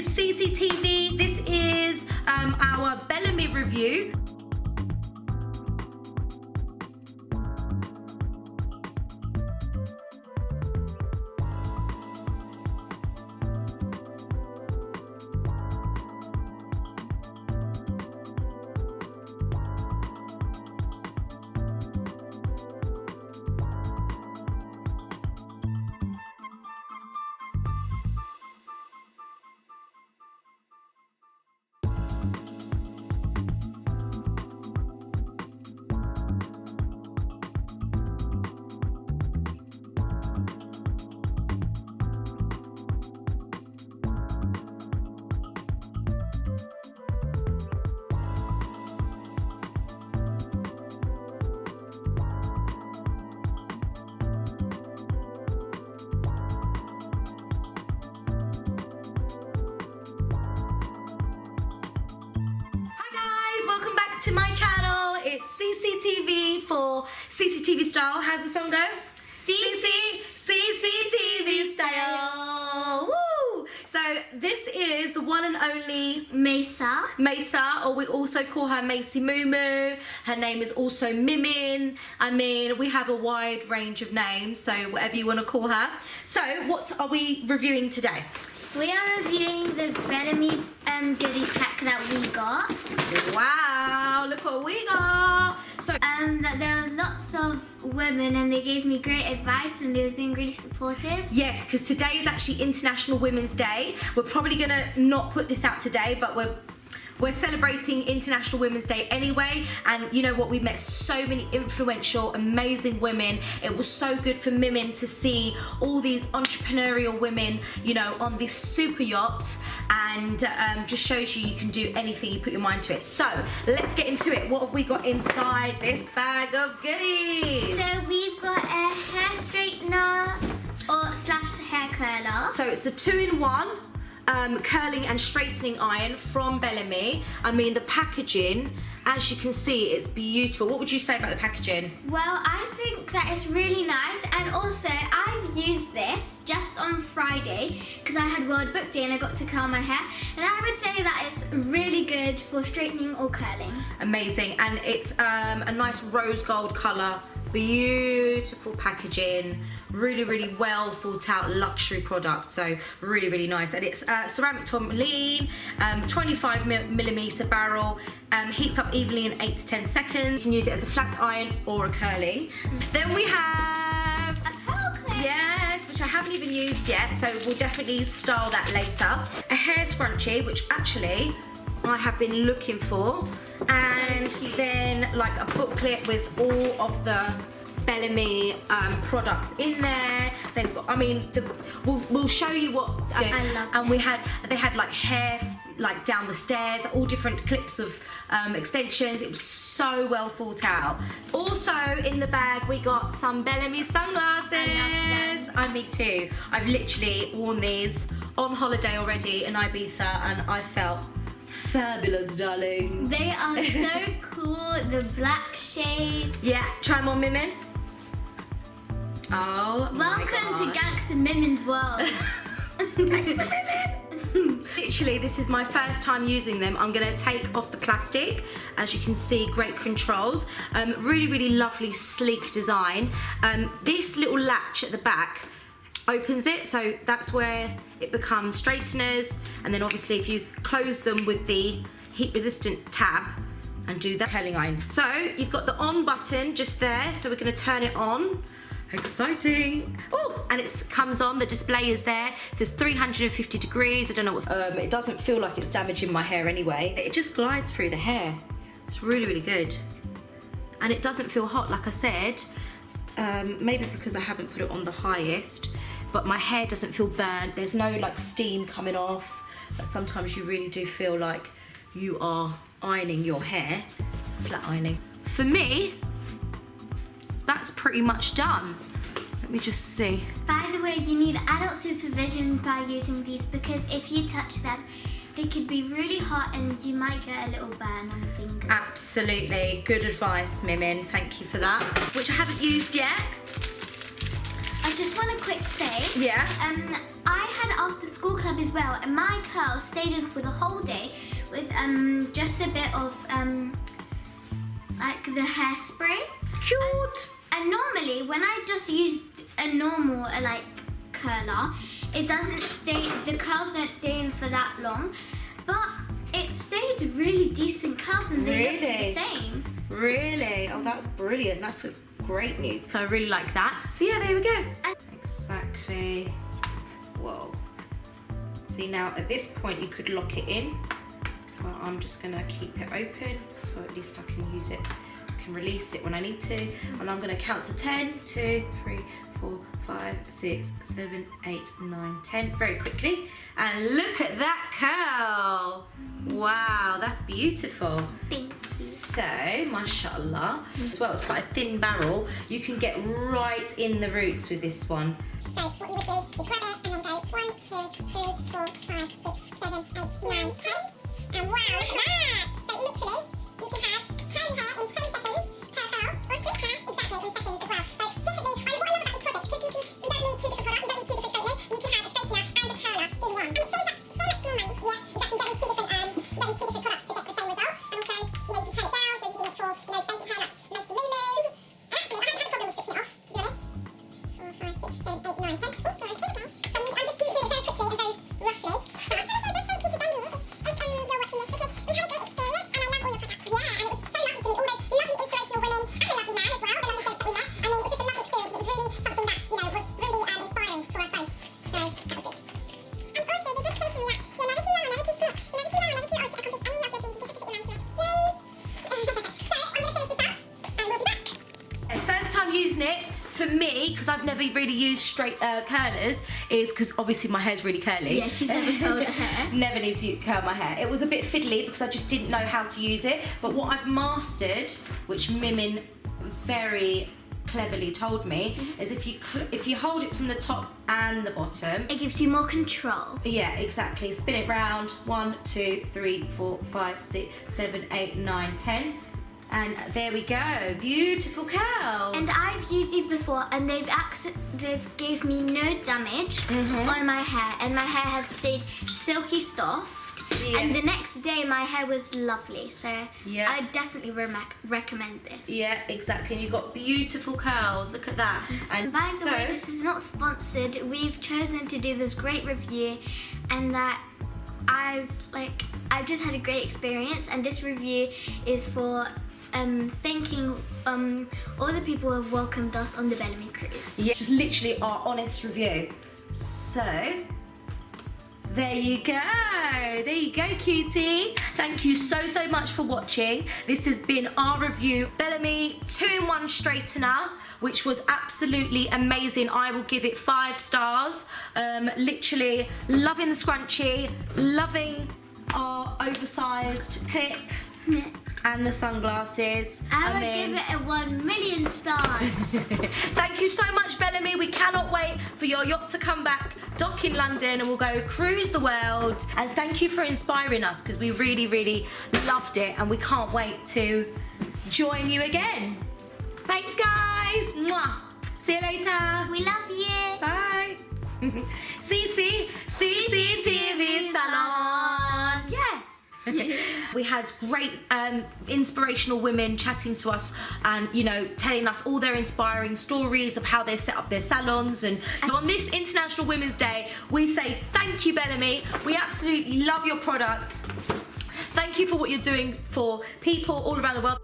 is Sisi TV. This is our Bellami review. To my channel, it's CCTV for CCTV style. How's the song go? CCTV style. Woo! So this is the one and only Mesa, or we also call her Macy Moo Moo. Her name is also Mimin. I mean, we have a wide range of names, so whatever you want to call her. So what are we reviewing today? we are reviewing the Bellami Goodie pack that we got. Wow, look what we got. So there was lots of women and they gave me great advice and they was being really supportive. yes, because today is actually International Women's Day. We're probably gonna not put this out today, but we're celebrating International Women's Day anyway, and you know what, we met so many influential, amazing women. It was so good for Mimin to see all these entrepreneurial women, you know, on this super yacht, and just shows you can do anything you put your mind to it. So let's get into it. What have we got inside this bag of goodies? So we've got a hair straightener or slash hair curler. So it's the 2-in-1 curling and straightening iron from Bellami. I mean, the packaging, as you can see, it's beautiful. What would you say about the packaging? Well, I think that it's really nice, and also I've used this just on Friday because I had World Book Day and I got to curl my hair, and I would say that it's really good for straightening or curling. Amazing, and it's a nice rose gold colour, beautiful packaging, really well thought out luxury product, so really nice. And it's ceramic tourmaline, 25mm barrel, heats up evenly in 8 to 10 seconds. You can use it as a flat iron or a curling. Then we have A curl clip. yes, which I haven't even used yet, so we'll definitely style that later. A hair scrunchie, which actually I have been looking for, and then like a booklet with all of the Bellami products in there. They've got, I mean, we'll show you what. I love and they had like hair like down the stairs, all different clips of extensions. It was so well thought out. Also in the bag we got some Bellami sunglasses. I love them. Me too. I've literally worn these on holiday already in Ibiza, and I felt fabulous, darling. They are so cool, the black shades. Yeah, try them on, Mimin. Oh, Welcome to Gangster Mimin's world. Literally, this is my first time using them. I'm gonna take off the plastic. As you can see, great controls. Really lovely, sleek design. This little latch at the back opens it, so that's where it becomes straighteners, and then obviously if you close them with the heat resistant tab and do the curling iron. So you've got the on button just there, so we're going to turn it on. Exciting. Oh, and it comes on, the display is there. It says 350 degrees. I don't know what's it doesn't feel like it's damaging my hair anyway. It just glides through the hair. It's really good, and it doesn't feel hot, like I said. Maybe because I haven't put it on the highest, but my hair doesn't feel burnt. There's no like steam coming off, but sometimes you really do feel like you are ironing your hair, flat ironing. For me, that's pretty much done. Let me just see. By the way, you need adult supervision by using these because if you touch them, they could be really hot and you might get a little burn on the fingers. Absolutely. Good advice, Mimin. Thank you for that. Which I haven't used yet. I just want to quick quick say. Yeah. I had after school club as well, and my curls stayed in for the whole day with just a bit of like the hairspray. Cute. And normally, when I just used a normal like curler, it doesn't stay. The curls don't stay in for that long, but it stayed really decent curls and they looked the same. Really? Oh, that's brilliant. That's great news. So I really like that. So yeah, there we go. Exactly. Whoa. See, now at this point you could lock it in. Well, I'm just gonna keep it open so at least I can use it. I can release it when I need to. And I'm gonna count to 10. 2, 3, 4, 5, 6, 7, 8, 9, 10 very quickly. And look at that curl. Wow, that's beautiful. Thank you. So, mashallah, as well, it's quite a thin barrel. You can get right in the roots with this one. So what you would do, you grab it and then go 1, 2, 3, 4, 5, 6, 7, 8, 9, 10. And wow, look at that! So literally, you can have curly hair in 10 seconds per curl, or straight hair exactly in seconds as well. So typically, what I love about this product, because you don't need 2 different products, you don't need 2 different straighteners, you can have a straightener and a curler in one. And it saves so much more money. Yeah, exactly. You don't need 2 different products to get the same result. And also, you can turn it down if you're using it for, baby hair like makes the moo-moo. And actually, I haven't had a problem with switching it off, to be honest. 4, 5, 6, 7, 8, 9, 10. Oh, sorry, okay. So I'm just doing it very quickly and very roughly. But I just want to say a big thank you to Bellami if you're watching this, because we had a great experience and I love all your products. Yeah, and it was so lovely to meet all those lovely inspirational women and a lovely man as well, the lovely gents that we met. I mean, it was just a lovely experience. It was really something that, was really inspiring for us both. So that was good. And also, the good thing to me that you're never too young or never too small. You're never too young or never too old to accomplish any of your dreams. You just have to put your mind to it. Yay! So I'm going to finish this up and we'll be back. First time using it for me, because I've never really used straight curlers, is because obviously my hair's really curly. Yeah, she's never curled her hair. Never need to curl my hair. It was a bit fiddly because I just didn't know how to use it. But what I've mastered, which Mimin very cleverly told me, is if you hold it from the top and the bottom, It gives you more control. yeah, exactly. Spin it round. 1, 2, 3, 4, 5, 6, 7, 8, 9, 10. And there we go. Beautiful curls. And I've used these before, and they've gave me no damage on my hair, and my hair has stayed silky soft. And the Yes. next day, my hair was lovely. So Yeah. I definitely recommend this. Yeah, exactly. And you've got beautiful curls. Look at that. And By so, the way, this is not sponsored. We've chosen to do this great review, and that I've just had a great experience. And this review is for thanking all the people who have welcomed us on the Bellamy cruise. yeah, just literally our honest review. So, there you go. There you go, cutie. Thank you so much for watching. This has been our review. Bellami 2-in-1 straightener, which was absolutely amazing. I will give it 5 stars. Literally loving the scrunchie, loving our oversized clip. And the sunglasses. I would give it a 1 million stars. Thank you so much, Bellami. We cannot wait for your yacht to come back, dock in London, and we'll go cruise the world. And thank you for inspiring us, because we really loved it, and we can't wait to join you again. Thanks, guys. Mwah. See you later. We love you. Bye. Sisi TV Salon. Yeah. We had great inspirational women chatting to us and telling us all their inspiring stories of how they set up their salons. And on this International Women's Day, we say thank you, Bellami. We absolutely love your product. Thank you for what you're doing for people all around the world.